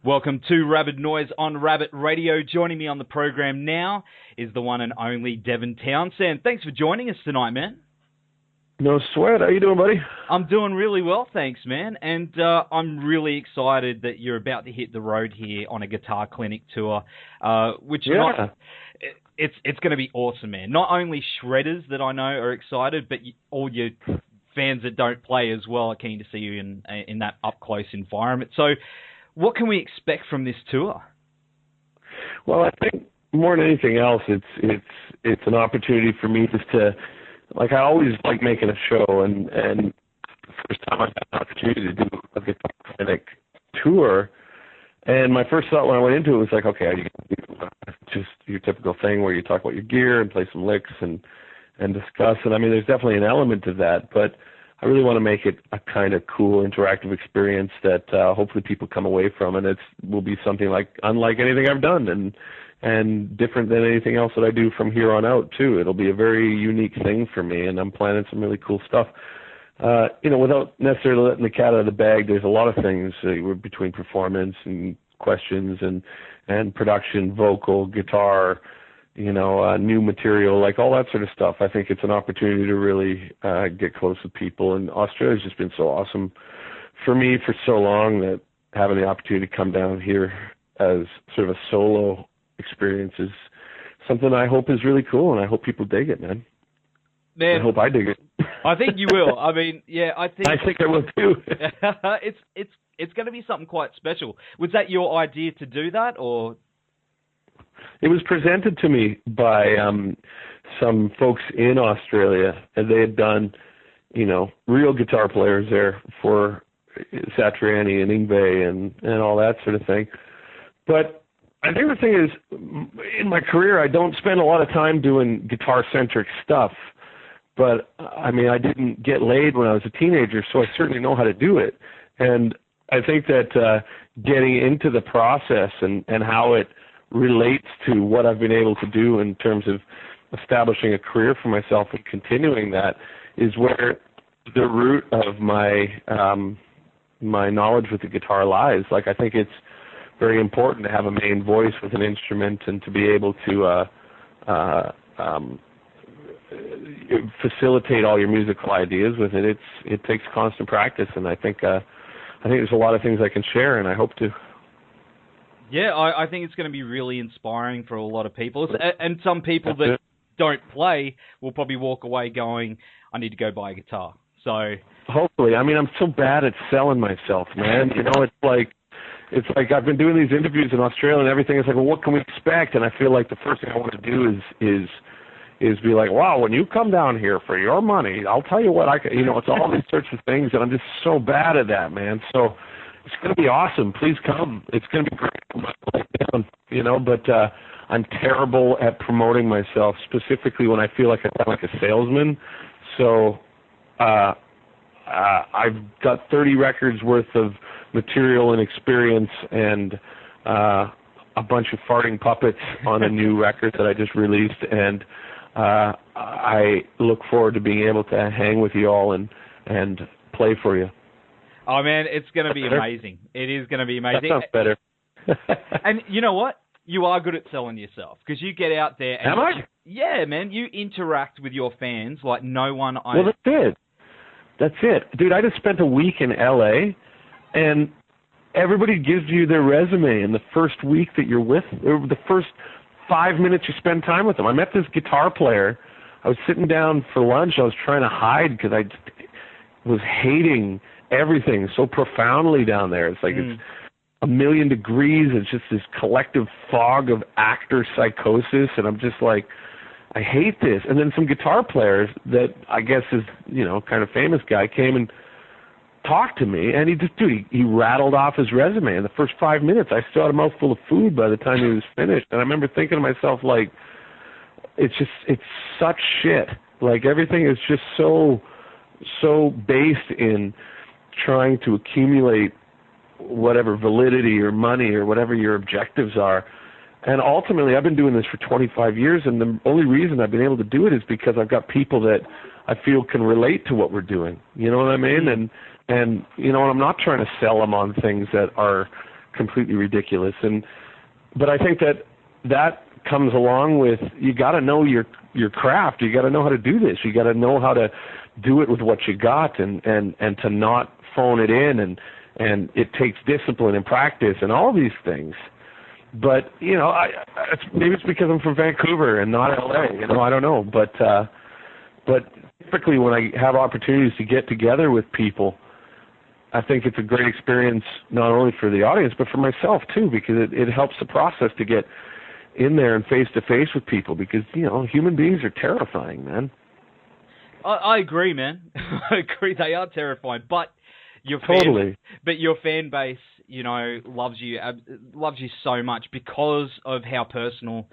Welcome to Rabid Noise on RABID Radio. Joining me on the program now is the one and only Devin Townsend. Thanks for joining us tonight, man. No sweat. How you doing, buddy? I'm doing really well, thanks, man. And I'm really excited that you're about to hit the road here on a guitar clinic tour, it's going to be awesome, man. Not only shredders that I know are excited, but all your fans that don't play as well are keen to see you in that up-close environment. So what can we expect from this tour? Well, I think more than anything else, it's an opportunity for me just to, like, I always like making a show, and the first time I had an opportunity to do a guitar clinic tour, and my first thought when I went into it was like, okay, are you going to do just your typical thing where you talk about your gear and play some licks and discuss? And I mean, there's definitely an element of that, but I really want to make it a kind of cool, interactive experience that hopefully people come away from, and it will be something unlike anything I've done, and different than anything else that I do from here on out, too. It'll be a very unique thing for me, and I'm planning some really cool stuff. Without necessarily letting the cat out of the bag, there's a lot of things between performance and questions and production, vocal, guitar, new material, like all that sort of stuff. I think it's an opportunity to really get close with people, and Australia's just been so awesome for me for so long that having the opportunity to come down here as sort of a solo experience is something I hope is really cool, and I hope people dig it, man. I hope I dig it. I think you will. I mean, yeah, I think I will too. it's going to be something quite special. Was that your idea to do that, or? It was presented to me by some folks in Australia, and they had done, real guitar players there for Satriani and Yngwie and all that sort of thing. But I think the thing is, in my career, I don't spend a lot of time doing guitar-centric stuff. But, I mean, I didn't get laid when I was a teenager, so I certainly know how to do it. And I think that getting into the process and how it relates to what I've been able to do in terms of establishing a career for myself and continuing that is where the root of my my knowledge with the guitar lies. Like, I think it's very important to have a main voice with an instrument and to be able to facilitate all your musical ideas with it. It takes constant practice, and I think there's a lot of things I can share, and I hope to. Yeah, I think it's going to be really inspiring for a lot of people. And some people that don't play will probably walk away going, I need to go buy a guitar. So hopefully. I mean, I'm so bad at selling myself, man. It's like I've been doing these interviews in Australia and everything. It's like, well, what can we expect? And I feel like the first thing I want to do is be like, wow, when you come down here for your money, I'll tell you what it's all these sorts of things, and I'm just so bad at that, man. So it's going to be awesome. Please come. It's going to be great. But I'm terrible at promoting myself, specifically when I feel like I sound like a salesman. So I've got 30 records worth of material and experience and a bunch of farting puppets on a new record that I just released, and I look forward to being able to hang with you all and play for you. Oh, man, it's going to be amazing. It is going to be amazing. That sounds better. And you know what? You are good at selling yourself because you get out there. And am I? Yeah, man. You interact with your fans like no one. Well, that's it. Dude, I just spent a week in L.A., and everybody gives you their resume in the first week that you're with, or the first 5 minutes you spend time with them. I met this guitar player. I was sitting down for lunch. I was trying to hide because I was hating everything so profoundly down there. It's like it's 1,000,000 degrees. It's just this collective fog of actor psychosis, and I'm just like, I hate this. And then some guitar players that I guess is, kind of famous guy came and talked to me, and he rattled off his resume in the first 5 minutes. I still had a mouthful of food by the time he was finished, and I remember thinking to myself, like, it's such shit. Like, everything is just so based in trying to accumulate whatever validity or money or whatever your objectives are. And ultimately, I've been doing this for 25 years, and the only reason I've been able to do it is because I've got people that I feel can relate to what we're doing. You know what I mean? And I'm not trying to sell them on things that are completely ridiculous. But I think that comes along with, you got to know your craft. You got to know how to do this. You got to know how to do it with what you got, and to not phone it in, and it takes discipline and practice and all these things. But maybe it's because I'm from Vancouver and not LA. I don't know. But typically when I have opportunities to get together with people, I think it's a great experience not only for the audience but for myself too, because it helps the process to get in there and face to face with people, because human beings are terrifying, man. I agree, man. I agree, they are terrifying, but your fan base, loves you so much because of how personal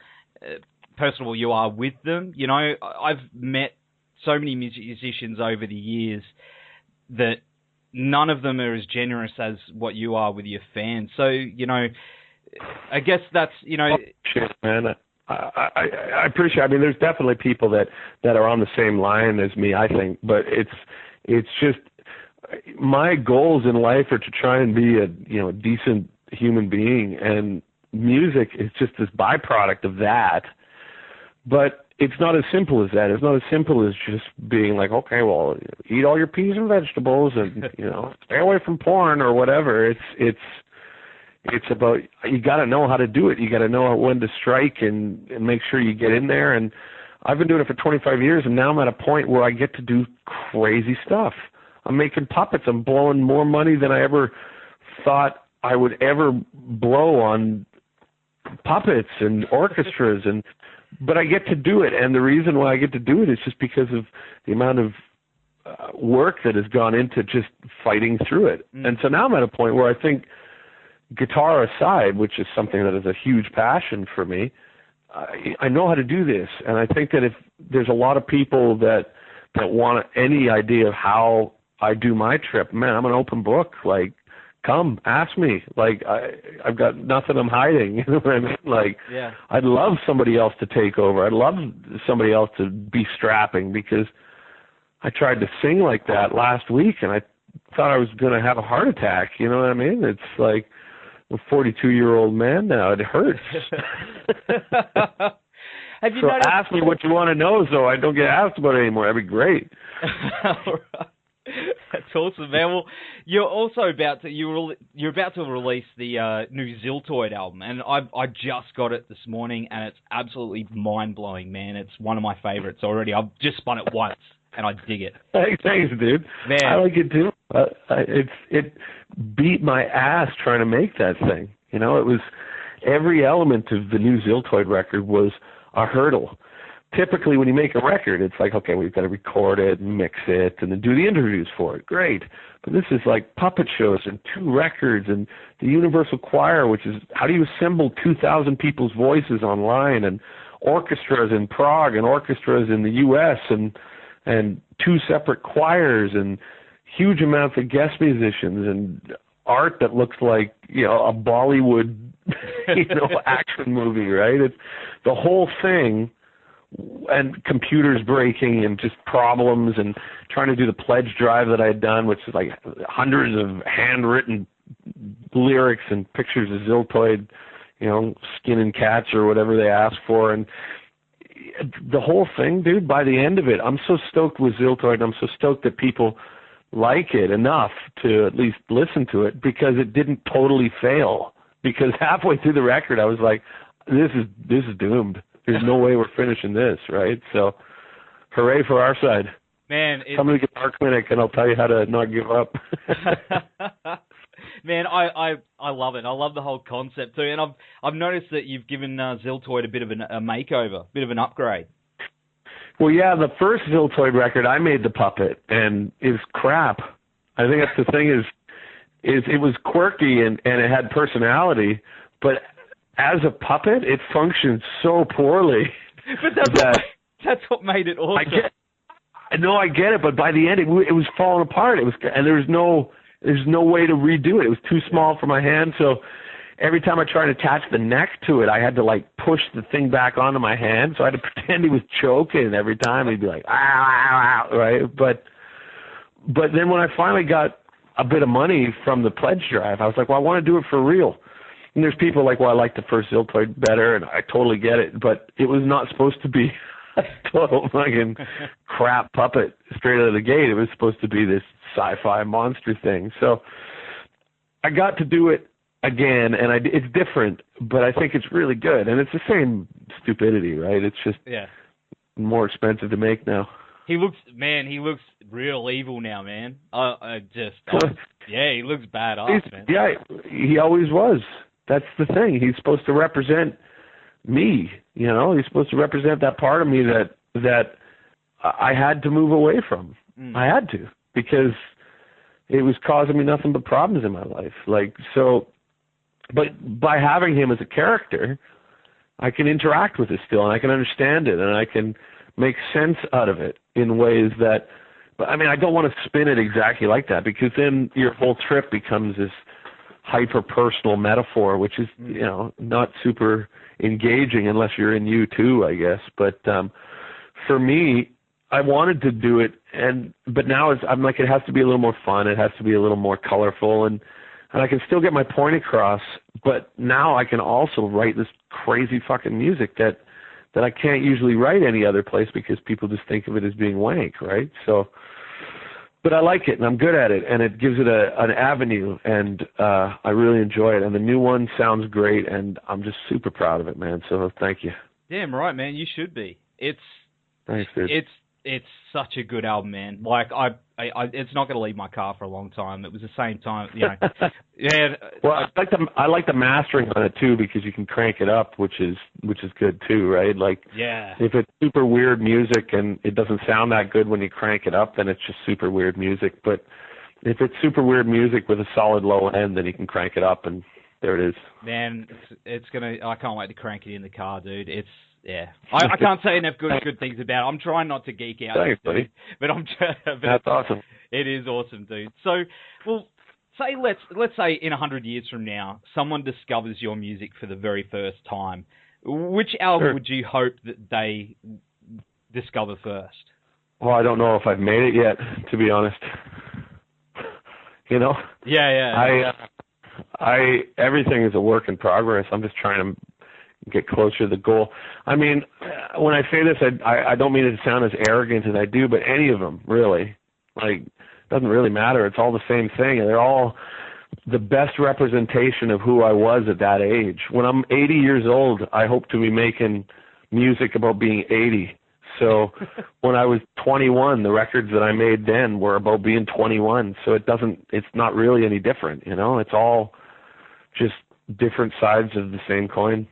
you are with them. I've met so many musicians over the years that none of them are as generous as what you are with your fans. So, I guess that's, Oh, shit, man. I appreciate. I mean, there's definitely people that are on the same line as me, I think, but it's just, my goals in life are to try and be a decent human being, and music is just this byproduct of that. But it's not as simple as that. It's not as simple as just being like, okay, well, eat all your peas and vegetables, and stay away from porn or whatever. It's about, you got to know how to do it. You got to know when to strike and make sure you get in there. And I've been doing it for 25 years, and now I'm at a point where I get to do crazy stuff. I'm making puppets. I'm blowing more money than I ever thought I would ever blow on puppets and orchestras, but I get to do it. And the reason why I get to do it is just because of the amount of work that has gone into just fighting through it. And so now I'm at a point where I think, guitar aside, which is something that is a huge passion for me, I know how to do this. And I think that if there's a lot of people that want any idea of how I do my trip, man, I'm an open book. Like, come, ask me. Like, I've got nothing I'm hiding. You know what I mean? Like, yeah. I'd love somebody else to take over. I'd love somebody else to be strapping, because I tried to sing like that last week, and I thought I was going to have a heart attack. You know what I mean? It's like, I'm a 42-year-old man now. It hurts. Have you so noticed- ask me what you want to know so I don't get asked about it anymore. That'd be great. That's awesome, man. Well, you're also about to release the new Ziltoid album, and I just got it this morning, and it's absolutely mind-blowing, man. It's one of my favorites already. I've just spun it once, and I dig it. Thanks, dude. Man. I like it too. It beat my ass trying to make that thing. It was, every element of the new Ziltoid record was a hurdle. Typically, when you make a record, it's like, okay, we've got to record it and mix it and then do the interviews for it. Great. But this is like puppet shows and 2 records and the Universal Choir, which is, how do you assemble 2,000 people's voices online, and orchestras in Prague and orchestras in the U.S. and 2 separate choirs and huge amounts of guest musicians and art that looks like, a Bollywood, action movie, right? It's the whole thing. And computers breaking and just problems, and trying to do the pledge drive that I had done, which is like hundreds of handwritten lyrics and pictures of Ziltoid, skinning cats or whatever they ask for. And the whole thing, dude, by the end of it, I'm so stoked with Ziltoid, and I'm so stoked that people like it enough to at least listen to it, because it didn't totally fail. Because halfway through the record, I was like, this is doomed. There's no way we're finishing this, right? So, hooray for our side. Man, come to the Guitar Clinic, and I'll tell you how to not give up. Man, I love it. I love the whole concept too, and I've noticed that you've given Ziltoid a bit of a makeover, a bit of an upgrade. Well, yeah, the first Ziltoid record, I made the puppet, and it was crap. I think that's the thing is it was quirky and it had personality, but as a puppet, it functioned so poorly. But that's what made it awesome. I get it, but by the end, it was falling apart. And there's no way to redo it. It was too small for my hand, so every time I tried to attach the neck to it, I had to like push the thing back onto my hand. So I had to pretend he was choking every time. He'd be like, ah, right? But then when I finally got a bit of money from the pledge drive, I was like, well, I want to do it for real. And there's people like, well, I like the first Ziltoid better, and I totally get it, but it was not supposed to be a total fucking crap puppet straight out of the gate. It was supposed to be this sci-fi monster thing. So I got to do it again, and it's different, but I think it's really good. And it's the same stupidity, right? It's just more expensive to make now. He looks real evil now, man. He looks badass, man. Yeah, he always was. That's the thing. He's supposed to represent me, you know? He's supposed to represent that part of me that I had to move away from. I had to, because it was causing me nothing but problems in my life. But by having him as a character, I can interact with it still, and I can understand it, and I can make sense out of it in ways that, but I mean, I don't want to spin it exactly like that, because then your whole trip becomes this hyper-personal metaphor, which is, you know, not super engaging unless you're in U2, I guess. But for me, I wanted to do it, but now I'm like, it has to be a little more fun. It has to be a little more colorful, and I can still get my point across, but now I can also write this crazy fucking music that I can't usually write any other place, because people just think of it as being wank, right? So, but I like it, and I'm good at it, and it gives it an avenue, and I really enjoy it. And the new one sounds great, and I'm just super proud of it, man. So thank you. Damn right, man. You should be. Thanks, dude. It's such a good album, man. Like it's not going to leave my car for a long time. It was the same time, you know. Yeah. Well, I like the mastering on it too, because you can crank it up, which is good too, right? Like, yeah. If it's super weird music and it doesn't sound that good when you crank it up, then it's just super weird music. But if it's super weird music with a solid low end, then you can crank it up, and there it is. Man, it's gonna. I can't wait to crank it in the car, dude. Yeah, I can't say enough good things about it. I'm trying not to geek out. Thanks, buddy. But that's awesome. It is awesome, dude. So, well, let's say in 100 years from now, someone discovers your music for the very first time. Which album would you hope that they discover first? Well, I don't know if I've made it yet, to be honest. You know? Yeah. Everything is a work in progress. I'm just trying to get closer to the goal. I mean, when I say this, I don't mean it to sound as arrogant as I do, but any of them, really. Like, doesn't really matter. It's all the same thing. They're all the best representation of who I was at that age. When I'm 80 years old, I hope to be making music about being 80. So when I was 21, the records that I made then were about being 21. So it's not really any different, you know? It's all just different sides of the same coin.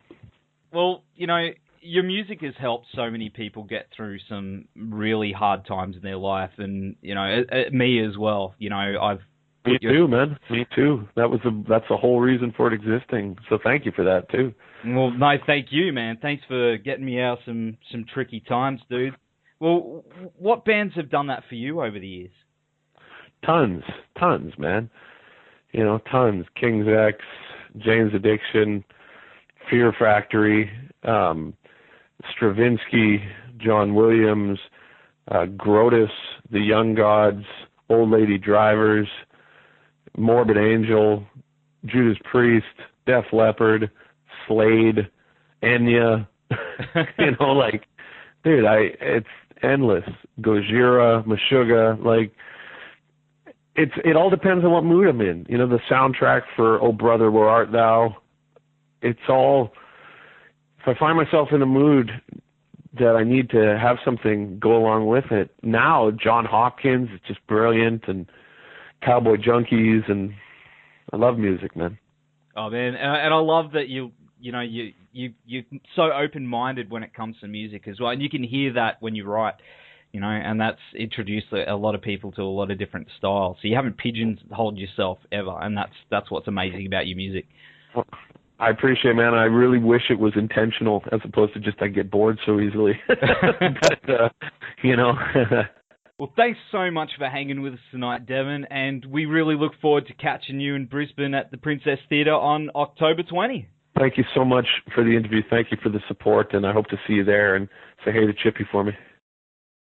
Well, you know, your music has helped so many people get through some really hard times in their life, and you know, me as well. You know, Me too, man. Me too. That's the whole reason for it existing. So thank you for that too. Well, no, thank you, man. Thanks for getting me out some tricky times, dude. Well, what bands have done that for you over the years? Tons, man. You know, tons. King's X, Jane's Addiction, Fear Factory, Stravinsky, John Williams, Grotus, The Young Gods, Old Lady Drivers, Morbid Angel, Judas Priest, Def Leppard, Slade, Enya. You know, like, dude, it's endless. Gojira, Meshuggah, like, it all depends on what mood I'm in. You know, the soundtrack for Oh Brother, Where Art Thou? It's all, if I find myself in a mood that I need to have something go along with it. Now, John Hopkins is just brilliant, and Cowboy Junkies, and I love music, man. Oh man, and I love that you're so open-minded when it comes to music as well, and you can hear that when you write, you know, and that's introduced a lot of people to a lot of different styles. So you haven't pigeonholed yourself ever, and that's what's amazing about your music. I appreciate it, man. I really wish it was intentional as opposed to just I get bored so easily. But, you know. Well, thanks so much for hanging with us tonight, Devin, and we really look forward to catching you in Brisbane at the Princess Theatre on October 20. Thank you so much for the interview. Thank you for the support, and I hope to see you there, and say hey to Chippy for me.